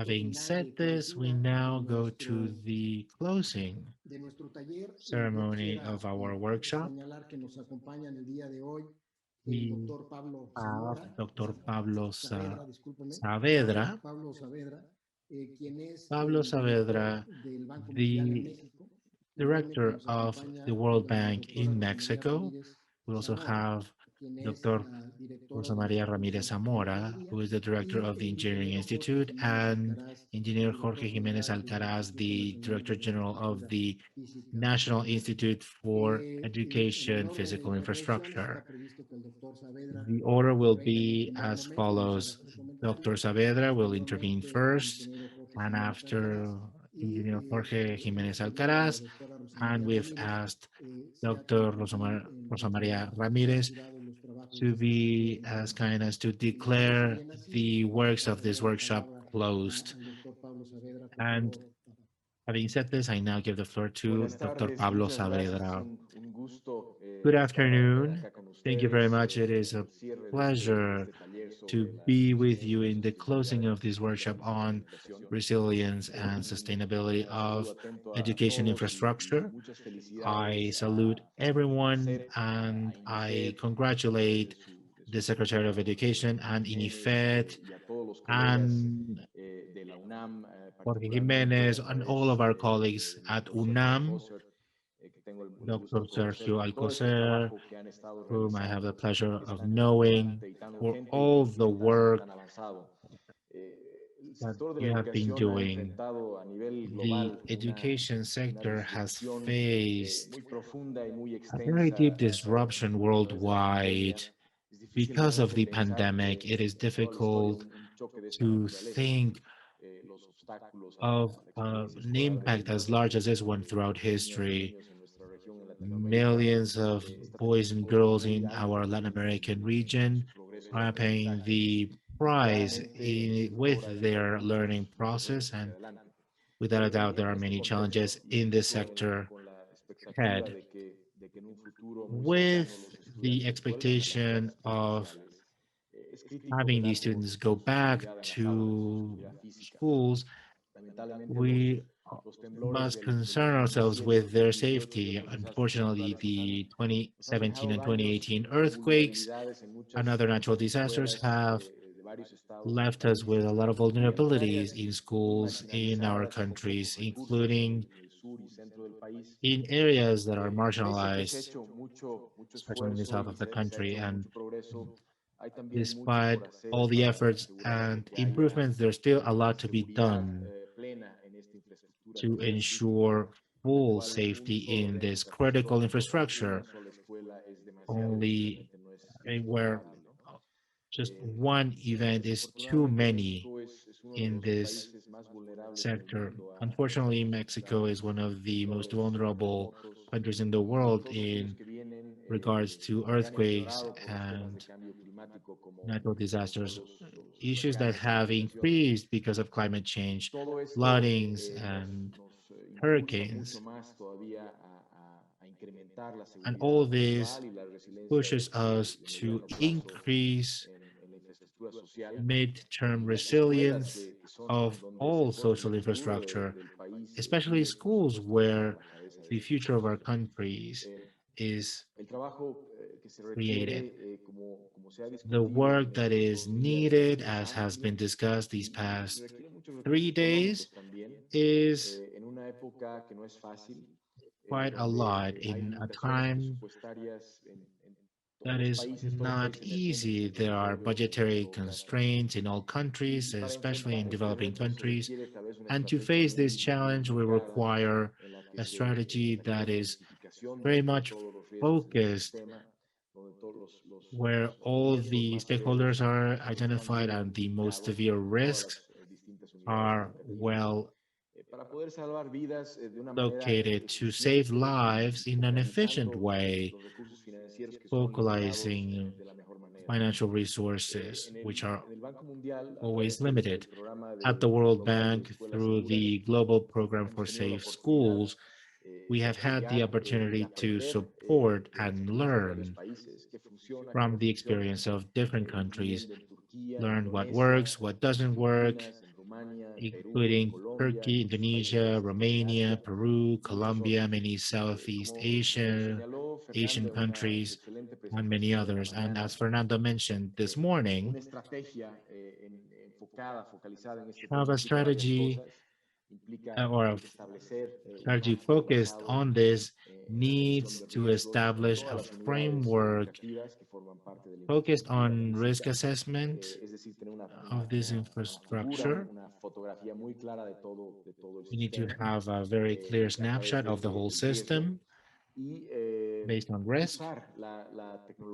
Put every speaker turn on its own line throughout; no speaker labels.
Having said this, we now go to the closing ceremony of our workshop. We have Dr. Saavedra. Pablo Saavedra, the director of the World Bank in Mexico. We also have Dr. Rosa María Ramírez Zamora, who is the director of the Engineering Institute, and Engineer Jorge Jiménez Alcaraz, the Director General of the National Institute for Education Physical Infrastructure. The order will be as follows. Dr. Saavedra will intervene first, and after Engineer Jorge Jiménez Alcaraz, and we've asked Dr. Rosa María Ramírez to be as kind as to declare the works of this workshop closed. And having said this, I now give the floor to Dr. Pablo Saavedra. Good afternoon. Thank you very much. It is a pleasure to be with you in the closing of this workshop on resilience and sustainability of education infrastructure. I salute everyone and I congratulate the Secretary of Education and INIFED and Jorge Jiménez and all of our colleagues at UNAM, Dr. Sergio Alcocer, whom I have the pleasure of knowing, for all the work that you have been doing. The education sector has faced a very deep disruption worldwide. Because of the pandemic, it is difficult to think of an impact as large as this one throughout history. Millions of boys and girls in our Latin American region are paying the price with their learning process, and without a doubt, there are many challenges in this sector ahead. With the expectation of having these students go back to schools, we must concern ourselves with their safety. Unfortunately, the 2017 and 2018 earthquakes and other natural disasters have left us with a lot of vulnerabilities in schools in our countries, including in areas that are marginalized, especially in the south of the country. And despite all the efforts and improvements, there's still a lot to be done to ensure full safety in this critical infrastructure. Only where just one event is too many in this sector. Unfortunately, Mexico is one of the most vulnerable countries in the world in regards to earthquakes and natural disasters, issues that have increased because of climate change, floodings, and hurricanes. And all this pushes us to increase mid-term resilience of all social infrastructure, especially schools where the future of our countries is created. The work that is needed, as has been discussed these past 3 days, is quite a lot in a time that is not easy. There are budgetary constraints in all countries, especially in developing countries. And to face this challenge, we require a strategy that is very much focused, where all the stakeholders are identified and the most severe risks are well located to save lives in an efficient way, focalizing financial resources, which are always limited. At the World Bank, through the Global Program for Safe Schools, we have had the opportunity to support and learn from the experience of different countries, learn what works, what doesn't work, including Turkey, Indonesia, Romania, Peru, Colombia, many Southeast Asian countries, and many others. And as Fernando mentioned this morning, have a strategy or a strategy focused on this needs to establish a framework focused on risk assessment of this infrastructure. We need to have a very clear snapshot of the whole system based on risk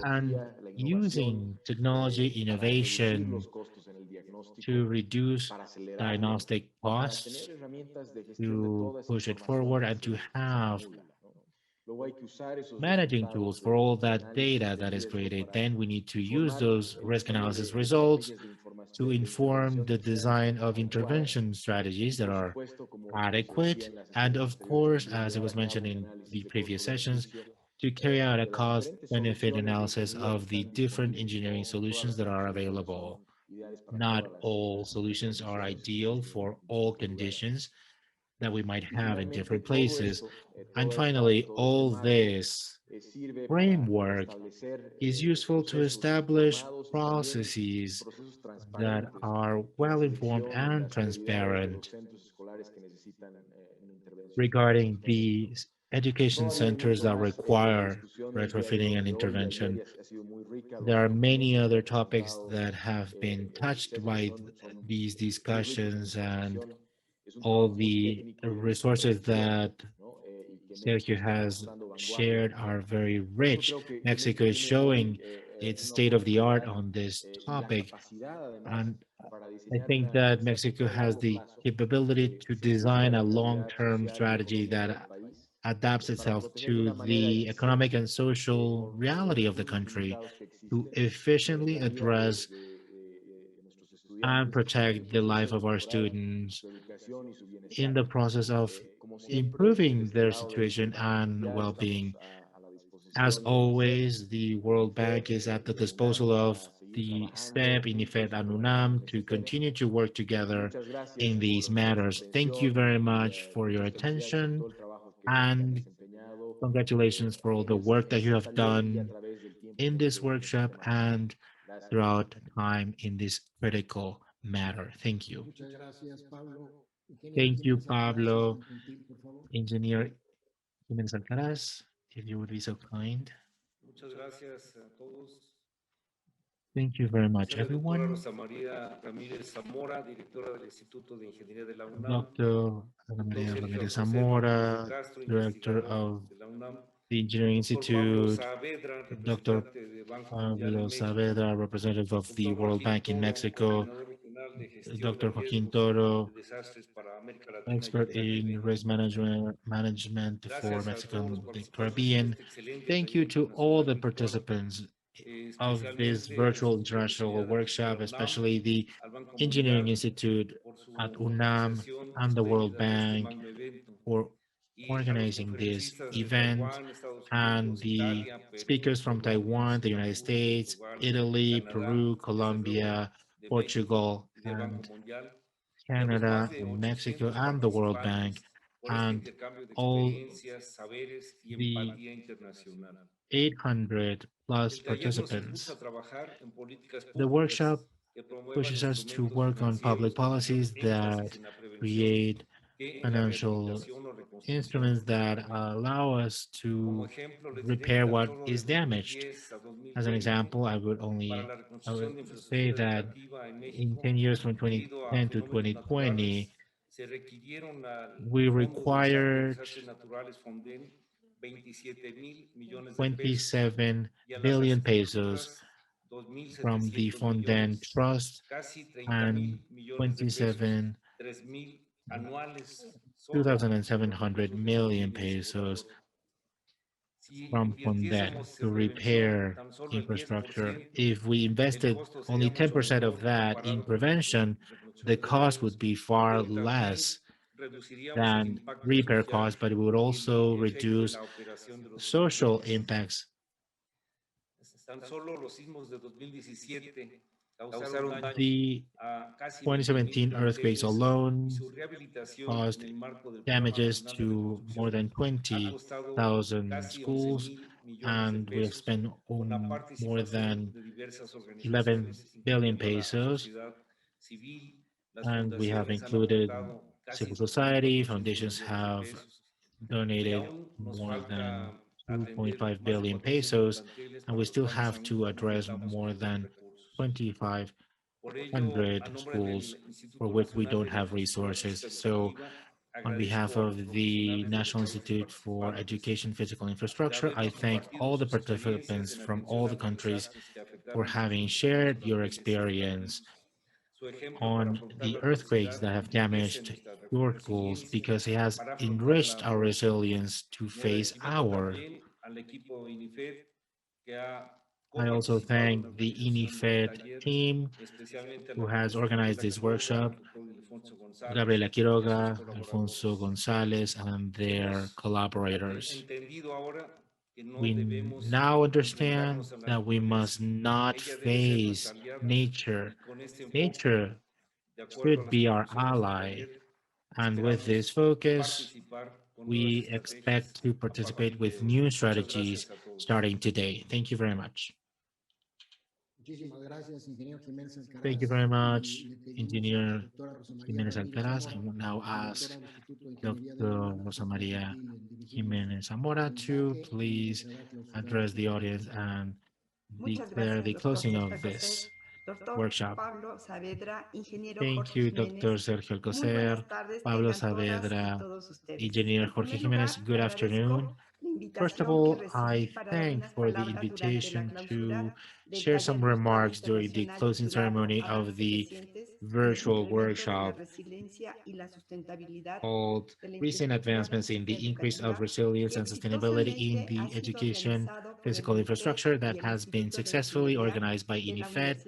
and using technology innovation to reduce diagnostic costs, to push it forward, and to have managing tools for all that data that is created. Then we need to use those risk analysis results to inform the design of intervention strategies that are adequate. And of course, as it was mentioned in the previous sessions, to carry out a cost benefit analysis of the different engineering solutions that are available. Not all solutions are ideal for all conditions that we might have in different places. And finally, all this framework is useful to establish processes that are well informed and transparent regarding the education centers that require retrofitting and intervention. There are many other topics that have been touched by these discussions, and all the resources that Sergio has shared are very rich. Mexico is showing its state of the art on this topic. And I think that Mexico has the capability to design a long-term strategy that adapts itself to the economic and social reality of the country to efficiently address and protect the life of our students in the process of improving their situation and well-being. As always, the World Bank is at the disposal of the STEP, INIFED, and UNAM to continue to work together in these matters. Thank you very much for your attention, and congratulations for all the work that you have done in this workshop and throughout time in this critical matter. Thank you. Thank you, Pablo. Engineer Jiménez Alcaraz, if you would be so kind.
Muchas gracias a todos.
Thank you very much,
Soy la doctora
everyone.
Rosa María Ramírez Zamora, directora del Instituto de Ingeniería de la UNAM.
Dr.
Doctor
María
Sergio
Ramírez
José Martínez de
Zamora,
Castro,
Director
investigador
of
de la UNAM.
the Engineering
Doctor Pablo
Institute,
Saavedra,
Dr.
representante de Banco Mundial en
Pablo
México.
Saavedra, representative of the
Doctor
World
Joaquín
Bank in
Toro,
Mexico,
coordinador regional de gestión de
Dr. Joaquín
riesgos
Toro,
de desastres para América Latina y el
expert in
Caribe.
risk management for
Gracias a
Mexico
todos los
and the
participantes en
Caribbean.
este excelente
Thank you
evento
to all
internacional
the
virtual,
participants of this
especialmente al
virtual
Instituto de
international
Ingeniería de la
workshop,
UNAM,
especially the
al Banco
Engineering
Mundial
Institute
por su
at UNAM
organización
and the World
espléndida de este
Bank
magno evento,
for
y a los
organizing this
conferencistas de
event,
Taiwán, Estados
and
Unidos,
the
Italia, Perú,
speakers from
Colombia,
Taiwan, the United
Singapur,
States,
Portugal,
Italy,
Canadá,
Peru,
y desde luego
Colombia,
de México
Portugal,
y del Banco
and
Mundial, y a los más
Canada,
de
and Mexico,
800
and the World Bank,
participantes por este
and
intercambio de
all
experiencias, saberes y
the
empatía internacional.
800 plus
El taller nos impulsa
participants.
a trabajar en políticas
The
públicas
workshop
que promuevan
pushes us to
instrumentos
work on public
financieros con mayor
policies
énfasis
that
en la prevención
create
que en la
financial
rehabilitación o reconstrucción,
instruments that
respectivamente.
allow us
Como
to
ejemplo, les diré que
repair
tan
what
solo de
is damaged.
2010 a
As an
2020,
example,
para la
I would
reconstrucción de
say
infraestructura
that
educativa en
in
México,
10 years from
debido a
2010 to
fenómenos
2020,
naturales, se requirieron al
we
Fondo de
required
Desastres Naturales, FONDEN, 27 mil millones de pesos
27
y a las
billion pesos
asignaturas
from the
2.700
Fonden
millones,
Trust
casi 30
and
mil millones de pesos,
27
3.000 anuales solo en los
2,700
recursos de
million
familias
pesos
hogadoras. Si
from Fonden
invirtiésemos
to
en prevención
repair
tan solo el
infrastructure.
10%,
If we
el
invested
costo sería
only
mucho
10% of
menor
that in
comparado con la
prevention,
reconstrucción
the
de
cost
daños,
would be far
pero también
less
reduciríamos el
than
impacto
repair
social
costs, but it would
y el
also
efecto en
reduce
la operación de los
social
hospitales.
impacts.
Tan solo los sismos de 2017
The 2017 earthquakes alone caused damages to more than 20,000 schools, and we have spent more than 11 billion pesos, and we have included civil society. Foundations have donated more than 2.5 billion pesos, and we still have to address more than 2,500 schools for which we don't have resources. So on behalf of the National Institute for Education Physical Infrastructure, I thank all the participants from all the countries for having shared your experience on the earthquakes that have damaged your schools, because it has enriched our resilience to face our. I also thank the INIFED team who has organized this workshop, Gabriela Quiroga, Alfonso Gonzalez, and their collaborators. We now understand that we must not face nature. Nature should be our ally. And with this focus, we expect to participate with new strategies starting today. Thank you very much. Thank you very much, Engineer Jiménez Alcaraz. I will now ask Dr. Rosa María Jiménez Zamora to please address the audience and declare the closing of this workshop.
Pablo, Saavedra, ingeniero
Thank you, Dr. Sergio Alcocer, Pablo Saavedra, Engineer Jorge Jiménez. Good afternoon. First of all, I thank for the invitation to share some remarks during the closing ceremony of the virtual workshop called Recent Advancements in the Increase of Resilience and Sustainability in the Education Physical Infrastructure, that has been successfully organized by INIFED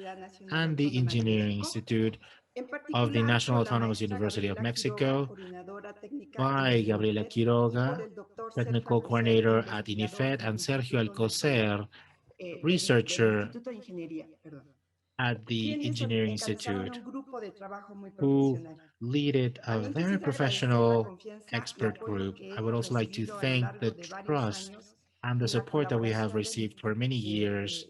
and the Engineering Institute of the National Autonomous University of Mexico, by Gabriela Quiroga, Technical Coordinator at INIFED, and Sergio Alcocer, researcher at the Engineering Institute, who leaded a very professional expert group. I would also like to thank the trust and the support that we have received for many years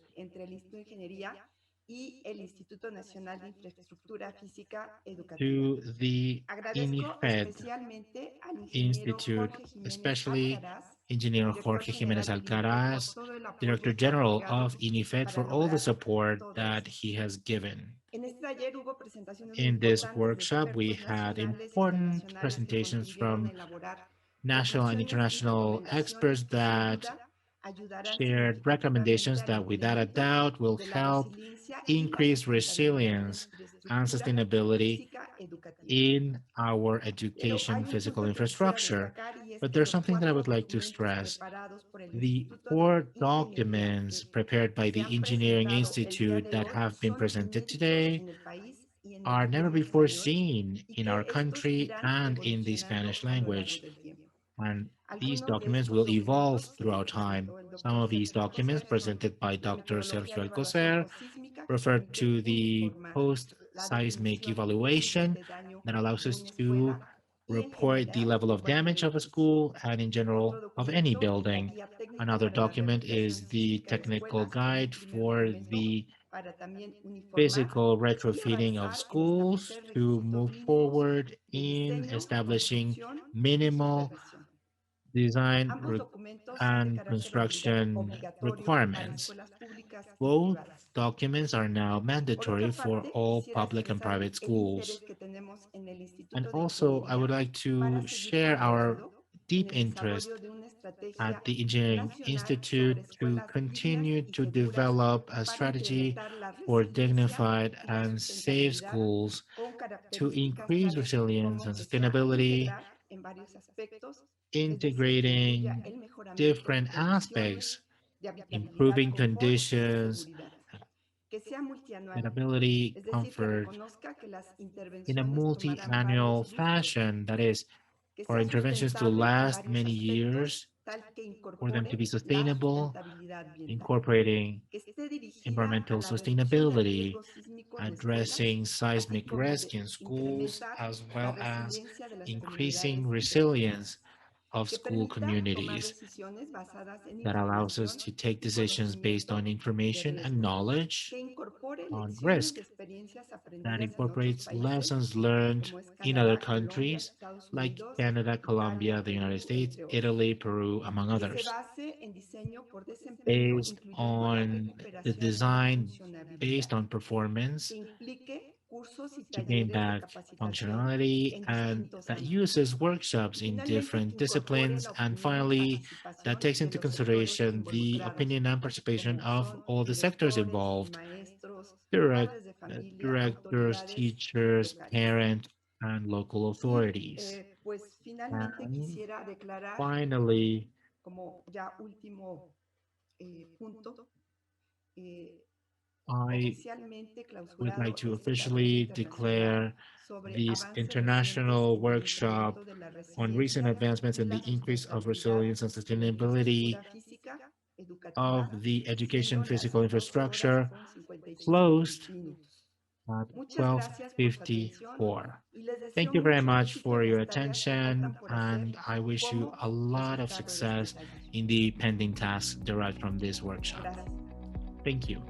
to the INIFED Institute, especially Engineer Jorge Jiménez Alcaraz, Director General of INIFED, for all the support that he has given. In this workshop, we had important presentations from national and international experts that shared recommendations that without a doubt will help increase resilience and sustainability in our education physical infrastructure. But there's something that I would like to stress. The 4 documents prepared by the Engineering Institute that have been presented today are never before seen in our country and in the Spanish language. And these documents will evolve throughout time. Some of these documents presented by Dr. Sergio Alcocer refer to the post-seismic evaluation that allows us to report the level of damage of a school and in general of any building. Another document is the technical guide for the physical retrofitting of schools to move forward in establishing minimal design and construction requirements. Both documents are now mandatory for all public and private schools. And also, I would like to share our deep interest at the Engineering Institute to continue to develop a strategy for dignified and safe schools to increase resilience and sustainability, integrating different aspects, improving conditions, sustainability, comfort in a multi-annual fashion. That is, for interventions to last many years, for them to be sustainable, incorporating environmental sustainability, addressing seismic risk in schools, as well as increasing resilience of school communities that allows us to take decisions based on information and knowledge on risk, that incorporates lessons learned in other countries like Canada, Colombia, the United States, Italy, Peru, among others, based on the design, based on performance to gain back functionality, and that uses workshops in different disciplines, and finally, that takes into consideration the opinion and participation of all the sectors involved, directors, teachers, parents, and local authorities. And finally, I would like to officially declare this international workshop on recent advancements in the increase of resilience and sustainability of the education physical infrastructure closed at 12:54. Thank you very much for your attention, and I wish you a lot of success in the pending tasks derived from this workshop. Thank you.